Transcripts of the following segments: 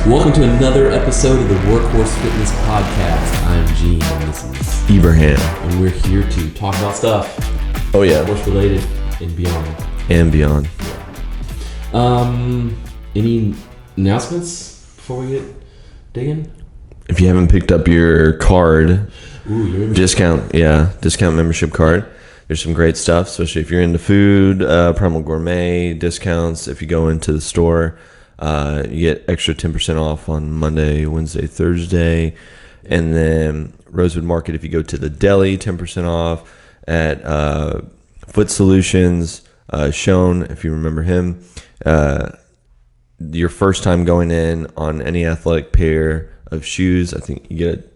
Welcome to another episode of the Workhorse Fitness Podcast. I'm Gene, and this is Ibrahim. And we're here to talk about stuff. Oh yeah. Workhorse related and beyond. And beyond. Yeah. Any announcements before we get digging? If you haven't picked up your card, your discount membership card. There's some great stuff, especially if you're into food, Primal Gourmet discounts. If you go into the store, you get extra 10% off on Monday, Wednesday, Thursday. And then Rosewood Market, if you go to the deli, 10% off. At Foot Solutions, Sean, if you remember him, your first time going in on any athletic pair of shoes, I think you get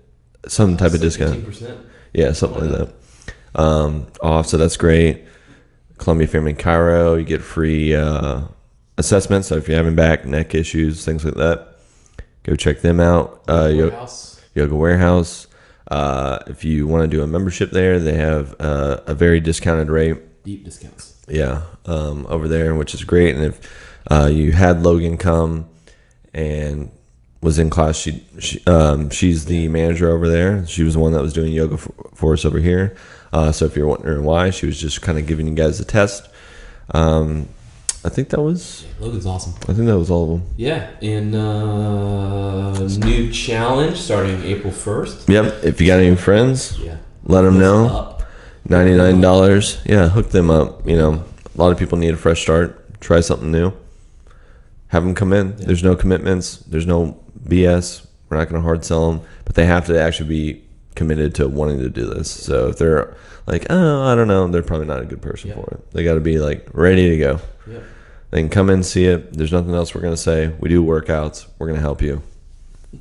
some type of discount. 15%? Yeah, something like that. Off, so that's great. Columbia Family Chiro, you get free assessments. So if you're having back, neck issues, things like that, go check them out. Yoga Warehouse. If you want to do a membership there, they have a very discounted rate. Deep discounts. Yeah, over there, which is great. And if you had Logan come and was in class, she's the manager over there. She was the one that was doing yoga for us over here. So if you're wondering why, she was just kind of giving you guys a test. I think that was... Yeah, Logan's awesome. I think that was all of them. Yeah, and new challenge starting April 1st. Yep, if you got any friends, let them know. Up. $99. Yeah, hook them up. You know, a lot of people need a fresh start. Try something new. Have them come in. Yeah. There's no commitments. There's no BS. We're not going to hard sell them. But they have to actually be committed to wanting to do this. So if they're like, oh, I don't know, they're probably not a good person for it. They got to be like ready to go. Yep. They can come in, see it. There's nothing else we're going to say. We do workouts. We're going to help you.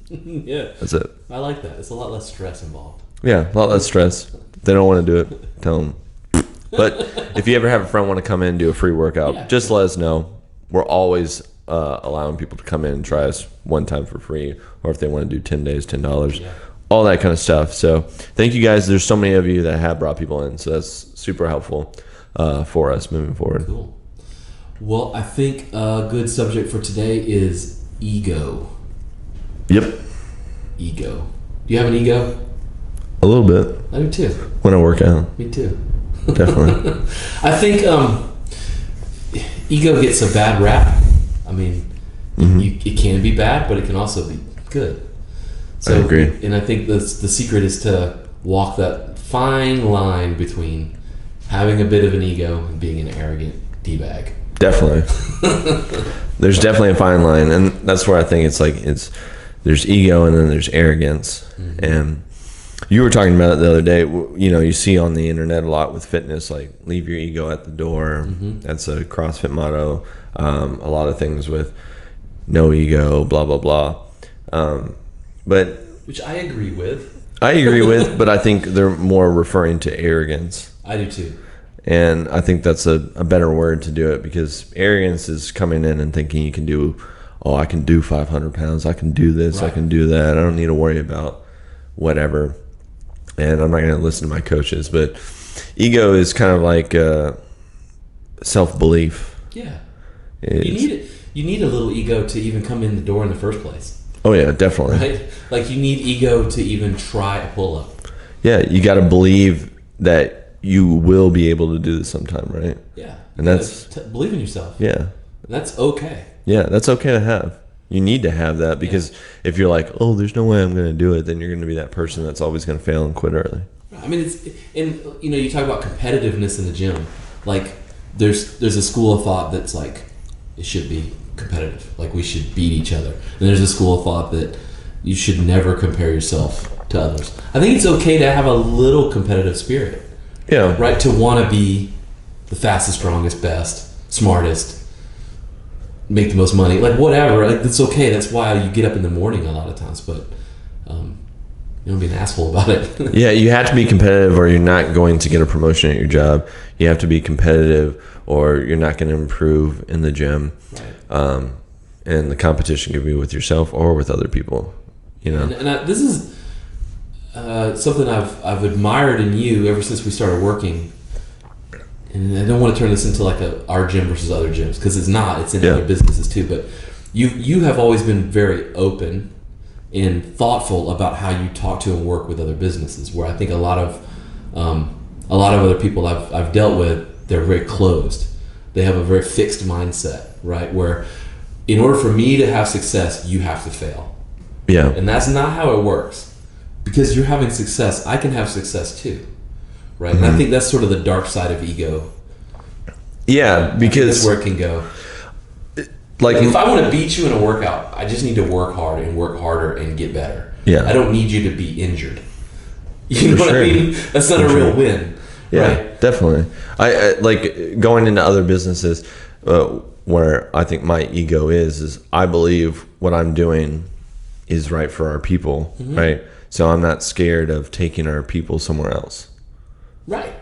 Yeah. That's it. I like that. It's a lot less stress involved. Yeah, a lot less stress. If they don't want to do it, tell them. But if you ever have a friend want to come in and do a free workout, just let us know. We're always allowing people to come in and try us one time for free, or if they want to do 10 days, $10. Yeah. All that kind of stuff. So thank you guys. There's so many of you that have brought people in, so that's super helpful for us moving forward. Cool. Well, I think a good subject for today is ego. Yep. Ego. Do you have an ego? A little bit. I do too. When I work out. Me too. Definitely. I think ego gets a bad rap. I mean, it can be bad, but it can also be good. So, I agree. And I think the secret is to walk that fine line between having a bit of an ego and being an arrogant D-bag. Definitely. There's definitely a fine line, and that's where I think there's ego and then there's arrogance. Mm-hmm. And you were talking about it the other day. You know, you see on the internet a lot with fitness, like leave your ego at the door. Mm-hmm. That's a CrossFit motto. A lot of things with no ego, blah blah blah. But which I agree with. But I think they're more referring to arrogance. I do too. And I think that's a better word to do it, because arrogance is coming in and thinking you can do, I can do 500 pounds, I can do this, right. I can do that, I don't need to worry about whatever. And I'm not going to listen to my coaches, but ego is kind of like self-belief. Yeah. You need a little ego to even come in the door in the first place. Oh yeah, definitely. Right? Like you need ego to even try a pull-up. Yeah, you got to believe that you will be able to do this sometime, right? Yeah. And that's believe in yourself. Yeah. And that's okay. Yeah, that's okay to have. You need to have that, because if you're like, oh, there's no way I'm going to do it, then you're going to be that person that's always going to fail and quit early. I mean, you talk about competitiveness in the gym. Like there's a school of thought that's like it should be competitive. Like we should beat each other. And there's a school of thought that you should never compare yourself to others. I think it's okay to have a little competitive spirit. Yeah. Right? To want to be the fastest, strongest, best, smartest, make the most money, like whatever. Like that's okay. That's why you get up in the morning a lot of times, but you don't be an asshole about it. Yeah, you have to be competitive or you're not going to get a promotion at your job. You have to be competitive or you're not going to improve in the gym. Right. And the competition could be with yourself or with other people. You know. And this is something I've admired in you ever since we started working. And I don't want to turn this into like our gym versus other gyms, because it's not. It's in other businesses too. But you have always been very open and thoughtful about how you talk to and work with other businesses. Where I think a lot of other people I've dealt with, they're very closed. They have a very fixed mindset, right? Where in order for me to have success, you have to fail. Yeah. And that's not how it works. Because you're having success, I can have success too, right? And I think that's sort of the dark side of ego. Yeah, because that's where it can go. Like if I want to beat you in a workout, I just need to work hard and work harder and get better. Yeah. I don't need you to be injured. You know what I mean? That's not a real win. Yeah, right? Definitely. I like going into other businesses where I think my ego is I believe what I'm doing is right for our people, right? So I'm not scared of taking our people somewhere else. Right.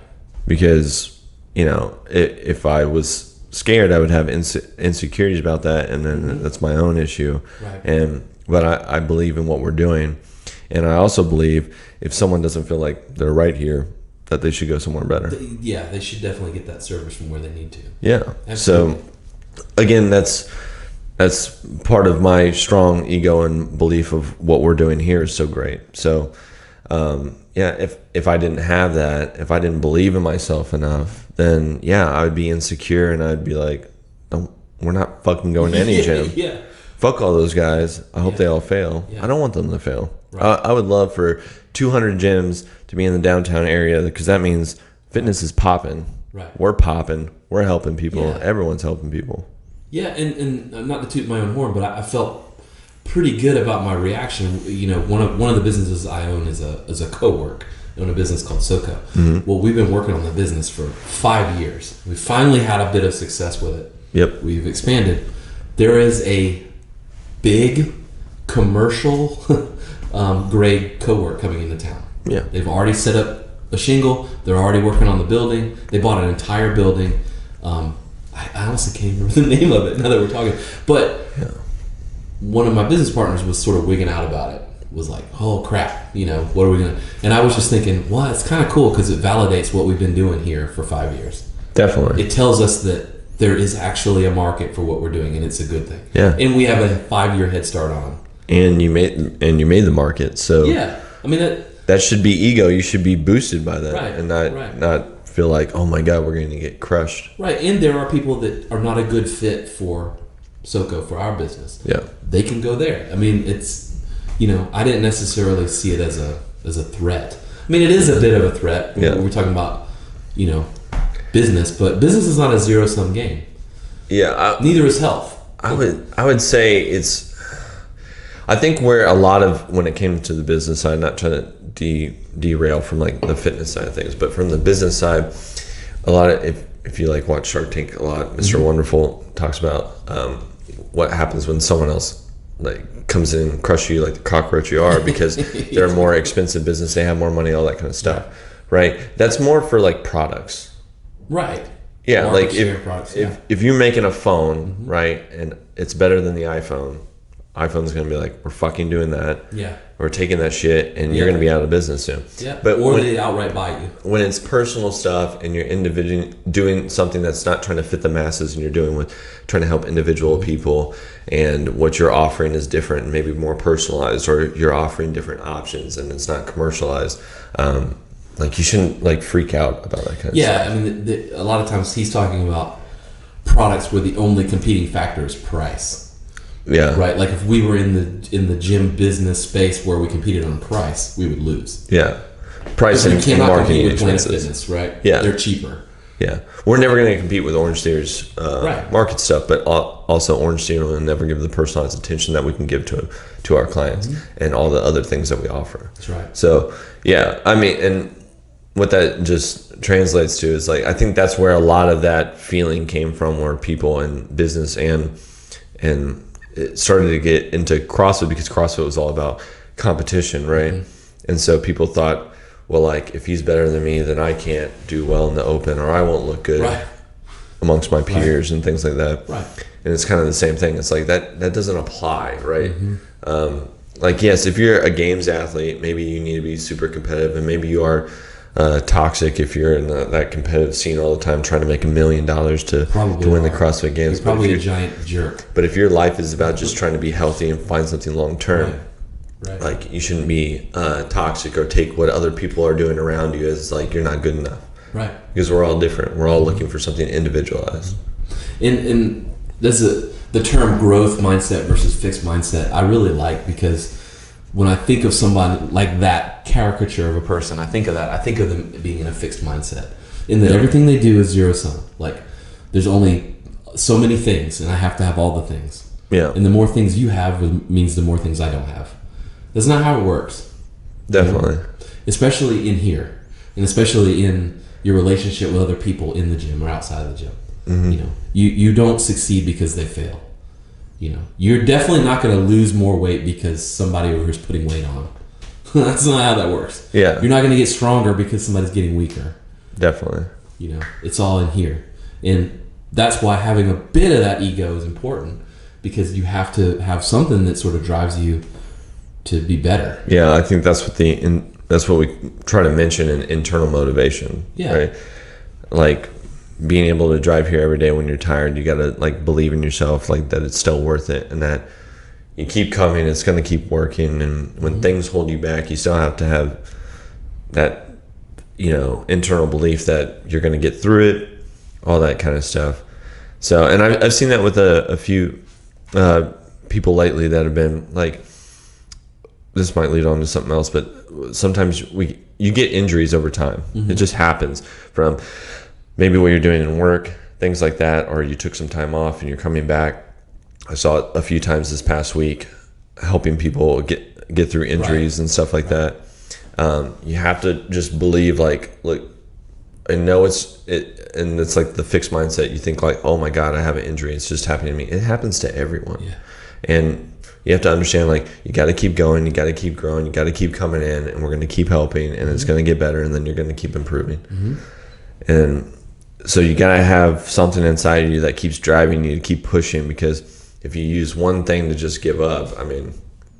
Because, if I was scared, I would have insecurities about that, and then that's my own issue. Right. But I believe in what we're doing. And I also believe if someone doesn't feel like they're right here, that they should go somewhere better. Yeah, they should definitely get that service from where they need to. Yeah. Absolutely. So, again, that's part of my strong ego and belief of what we're doing here is so great. So, if I didn't have that, if I didn't believe in myself enough, then I would be insecure and I'd be like, we're not fucking going to any gym. Yeah. Fuck all those guys. I hope they all fail. Yeah. I don't want them to fail. Right. I would love for 200 gyms to be in the downtown area because that means fitness is popping. Right. We're popping. We're helping people. Yeah. Everyone's helping people. Yeah, and not to toot my own horn, but I felt pretty good about my reaction. One of the businesses I own is a co-work. I own a business called SoCo. Well, we've been working on the business for 5 years. We finally had a bit of success with it. Yep. We've expanded. There is a big commercial grade co-work coming into town. Yeah. They've already set up a shingle. They're already working on the building. They bought an entire building. I honestly can't remember the name of it now that we're talking. But one of my business partners was sort of wigging out about it. Was like, oh crap, what are we gonna? And I was just thinking, well, it's kind of cool because it validates what we've been doing here for 5 years. Definitely. It tells us that there is actually a market for what we're doing, and it's a good thing. Yeah. And we have a 5-year head start on them. And you made the market, so yeah. I mean that should be ego. You should be boosted by that, right, and not feel like, oh my god, we're going to get crushed. Right. And there are people that are not a good fit for SoCo, for our business. Yeah. They can go there. I mean, it's I didn't necessarily see it as a threat. I mean, it is a bit of a threat when we're talking about business, but business is not a zero-sum game. Yeah. Neither is health. I would say it's. I think where a lot of when it came to the business side, not trying to derail from like the fitness side of things, but from the business side, a lot of if you like watch Shark Tank a lot, Mr. Wonderful talks about what happens when someone else like comes in and crushes you like the cockroach you are because they're a more expensive business, they have more money, all that kind of stuff, right? That's more for like products, right? Yeah, Market like products, if you're making a phone, right, and it's better than the iPhone's gonna be like, we're fucking doing that. Yeah. We're taking that shit, and you're gonna be out of business soon. Yeah. But or they outright buy you. When it's personal stuff and you're individually doing something that's not trying to fit the masses, and you're trying to help individual people, and what you're offering is different, and maybe more personalized, or you're offering different options, and it's not commercialized. Like you shouldn't like freak out about that kind of stuff. Yeah, I mean, a lot of times he's talking about products where the only competing factor is price. Yeah. Right. Like if we were in the gym business space where we competed on price, we would lose. Yeah. Price and marketing with Planet expenses. Fitness, right? Yeah. They're cheaper. Yeah. We're never going to compete with Orange Theory's market stuff, but also Orange Theory will never give the personalized attention that we can give to our clients and all the other things that we offer. That's right. So yeah, I mean, and what that just translates to is like, I think that's where a lot of that feeling came from, where people in business and it started to get into CrossFit, because CrossFit was all about competition, right? And so people thought, well, like if he's better than me, then I can't do well in the open, or I won't look good amongst my peers and things like that. Right. And it's kind of the same thing. It's like that doesn't apply, right? Like, yes, if you're a games athlete, maybe you need to be super competitive, and maybe you are toxic if you're in that competitive scene all the time trying to make $1 million to win the CrossFit Games. You're probably a giant jerk. But if your life is about just trying to be healthy and find something long term, right. like you shouldn't be toxic or take what other people are doing around you as like you're not good enough. Right. Because we're all different. We're all looking for something individualized. And there's the term growth mindset versus fixed mindset I really like, because when I think of somebody like that caricature of a person, I think of them being in a fixed mindset, in that everything they do is zero sum. Like there's only so many things and I have to have all the things. Yeah. And the more things you have means the more things I don't have. That's not how it works. Definitely. You know? Especially in here, and especially in your relationship with other people in the gym or outside of the gym. Mm-hmm. You know, you don't succeed because they fail. You know, you're definitely not going to lose more weight because somebody over here is putting weight on. That's not how that works. Yeah. You're not going to get stronger because somebody's getting weaker. Definitely. You know, it's all in here. And that's why having a bit of that ego is important, because you have to have something that sort of drives you to be better. Yeah, I think that's what that's what we try to mention in internal motivation. Yeah. Right? Like being able to drive here every day when you're tired, you got to like believe in yourself, like that it's still worth it, and that you keep coming, it's going to keep working. And when things hold you back, you still have to have that, you know, internal belief that you're going to get through it, all that kind of stuff. So, and I've seen that with a few people lately that have been like, this might lead on to something else, but sometimes you get injuries over time. It just happens from maybe what you're doing in work, things like that, or you took some time off and you're coming back. I saw it a few times this past week, helping people get through injuries and stuff like that. You have to just believe, like, look, I know and it's like the fixed mindset. You think like, oh my God, I have an injury. It's just happening to me. It happens to everyone. Yeah. And you have to understand, like, you got to keep going, you got to keep growing, you got to keep coming in, and we're going to keep helping, and it's going to get better, and then you're going to keep improving. And so you got to have something inside of you that keeps driving you to keep pushing, because if you use one thing to just give up, I mean,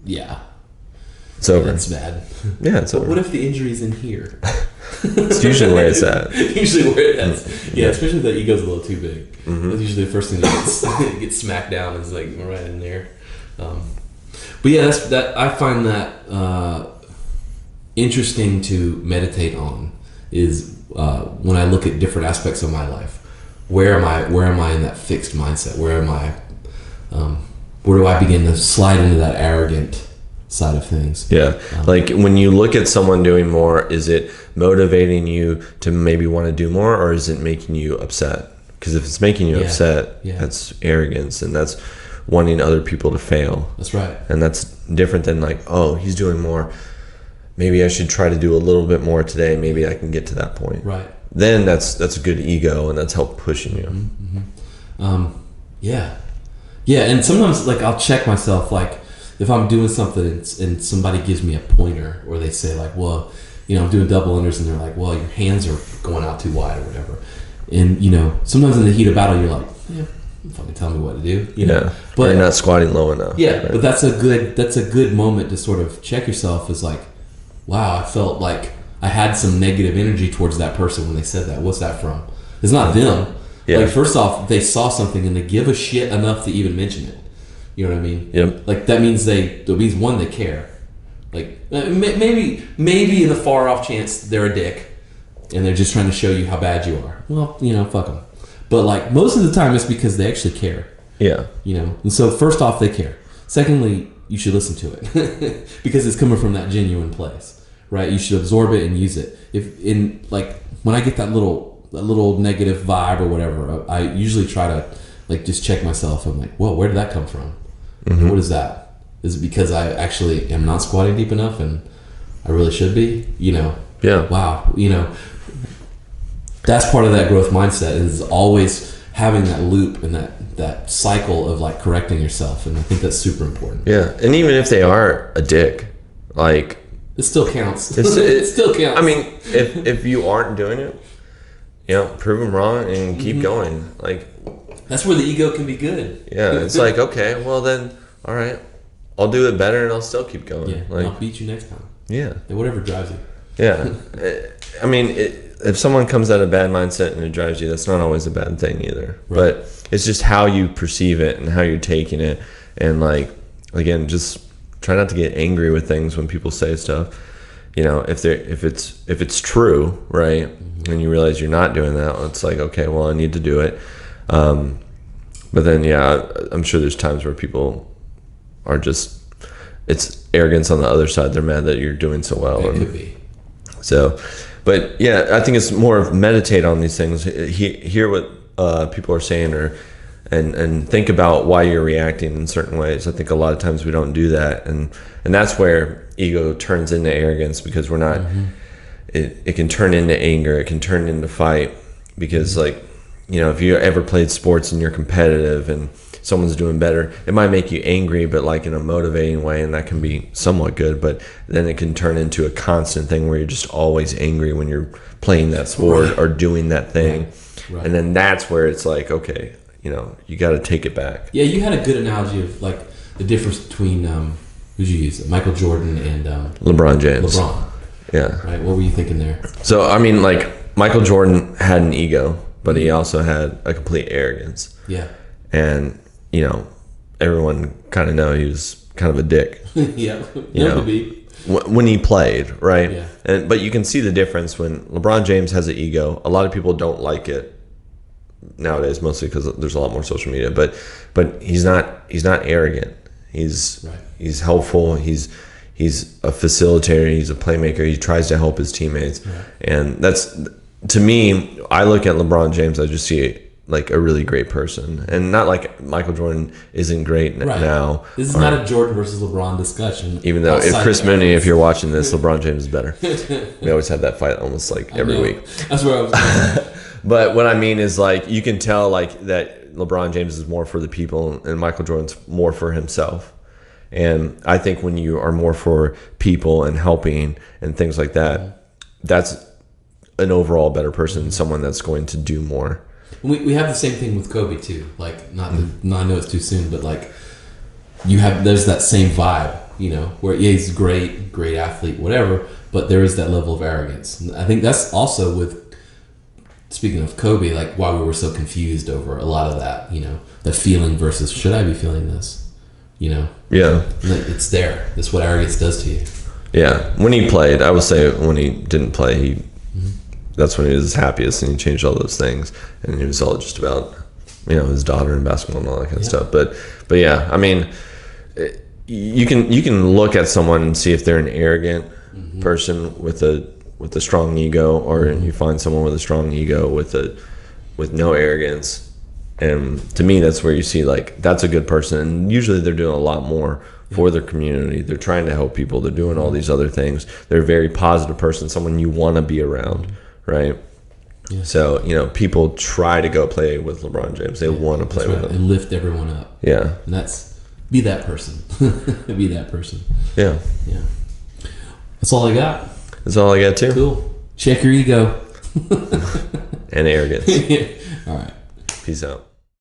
it's over. That's bad. Yeah, it's over. What if the injury's in here? It's usually where it's at. Usually where it's yeah, especially if the ego's a little too big. That's usually the first thing that gets smacked down, is like right in there. But yeah, I find that interesting to meditate on, is when I look at different aspects of my life. Where am I in that fixed mindset? Where am I? Where do I begin to slide into that arrogant side of things? Yeah, like when you look at someone doing more, is it motivating you to maybe want to do more, or is it making you upset? Because if it's making you upset, that's arrogance, and that's wanting other people to fail. That's right. And that's different than like, oh, he's doing more, maybe I should try to do a little bit more today, maybe I can get to that point. Right. Then that's a good ego, and that's help pushing you. Yeah, and sometimes like I'll check myself, like if I'm doing something and somebody gives me a pointer, or they say like, well, you know, I'm doing double unders, and they're like, well, your hands are going out too wide or whatever. And you know, sometimes in the heat of battle, you're like, yeah, fucking tell me what to do. You know? But you're not squatting low enough. Yeah, right? But that's a good moment to sort of check yourself. Is like, wow, I felt like I had some negative energy towards that person when they said that. What's that from? It's not them. Yeah. Like, first off, they saw something and they give a shit enough to even mention it. You know what I mean? Yep. Like that means one, they care. Like maybe in the far off chance they're a dick and they're just trying to show you how bad you are. Well, you know, fuck them. But like most of the time, it's because they actually care. Yeah. You know, and so first off, they care. Secondly, you should listen to it because it's coming from that genuine place, right? You should absorb it and use it. When I get that little negative vibe or whatever, I usually try to like just check myself. I'm like, whoa, where did that come from? What is that? Is it because I actually am not squatting deep enough and I really should be? You know? Yeah. Wow. You know, that's part of that growth mindset, is always having that loop and that cycle of like correcting yourself. And I think that's super important. Yeah. And even if they are a dick, like, it still counts. It still counts. I mean, if you aren't doing it, you know, prove them wrong and keep going. Like, that's where the ego can be good. Yeah, it's like, okay, well then, all right, I'll do it better and I'll still keep going. Yeah, like, I'll beat you next time. Yeah. And whatever drives you. Yeah. I mean, if someone comes at a bad mindset and it drives you, that's not always a bad thing either. Right. But it's just how you perceive it and how you're taking it. And like, again, just try not to get angry with things when people say stuff. You know, if it's true, right, and you realize you're not doing that, it's like, okay, well, I need to do it. But then, yeah, I'm sure there's times where people are just, it's arrogance on the other side. They're mad that you're doing so well. It could be. So, but yeah, I think it's more of meditate on these things, hear what people are saying, and think about why you're reacting in certain ways. I think a lot of times we don't do that, and that's where ego turns into arrogance, because we're not. It can turn into anger. It can turn into fight, because like, you know, if you ever played sports and you're competitive and someone's doing better, it might make you angry, but like in a motivating way, and that can be somewhat good. But then it can turn into a constant thing where you're just always angry when you're playing that sport or doing that thing. Right. And then that's where it's like, okay, you know, you got to take it back. Yeah, you had a good analogy of like the difference between who'd you use? Michael Jordan and LeBron James. LeBron. Yeah. Right. What were you thinking there? So I mean, like, Michael Jordan had an ego, but he also had a complete arrogance. Yeah. And you know, everyone kind of know he was kind of a dick. Yeah. You know, when he played, right? Yeah. But you can see the difference when LeBron James has an ego. A lot of people don't like it nowadays, mostly because there's a lot more social media. But he's not arrogant. He's helpful. He's a facilitator. He's a playmaker. He tries to help his teammates. Right. And that's, to me, I look at LeBron James, I just see like a really great person, and not like Michael Jordan isn't great now. This is not a Jordan versus LeBron discussion. Even though, if Chris Mooney, if you're watching this, LeBron James is better. We always have that fight almost like every week. That's where I was going. But what I mean is, like, you can tell like that LeBron James is more for the people, and Michael Jordan's more for himself. And I think when you are more for people and helping and things like that, that's an overall better person, someone that's going to do more. We have the same thing with Kobe too. Like, not I know it's too soon, but like, there's that same vibe, you know, where he's great athlete, whatever, but there is that level of arrogance. And I think that's also with, speaking of Kobe, like why we were so confused over a lot of that, you know, the feeling versus should I be feeling this, you know? Yeah. It's there. That's what arrogance does to you. Yeah. When he played, I would say when he didn't play, that's when he was his happiest, and he changed all those things, and he was all just about, you know, his daughter and basketball and all that kind of stuff. But yeah, I mean, you can look at someone and see if they're an arrogant person with a strong ego, or you find someone with a strong ego with no arrogance. And to me, that's where you see, like, that's a good person, and usually they're doing a lot more for their community. They're trying to help people. They're doing all these other things. They're a very positive person, someone you want to be around. Right. Yeah. So, you know, people try to go play with LeBron James. They want to play with him and lift everyone up. Yeah. And be that person. Be that person. Yeah. Yeah. That's all I got. That's all I got too. Cool. Check your ego. And arrogance. All right. Peace out.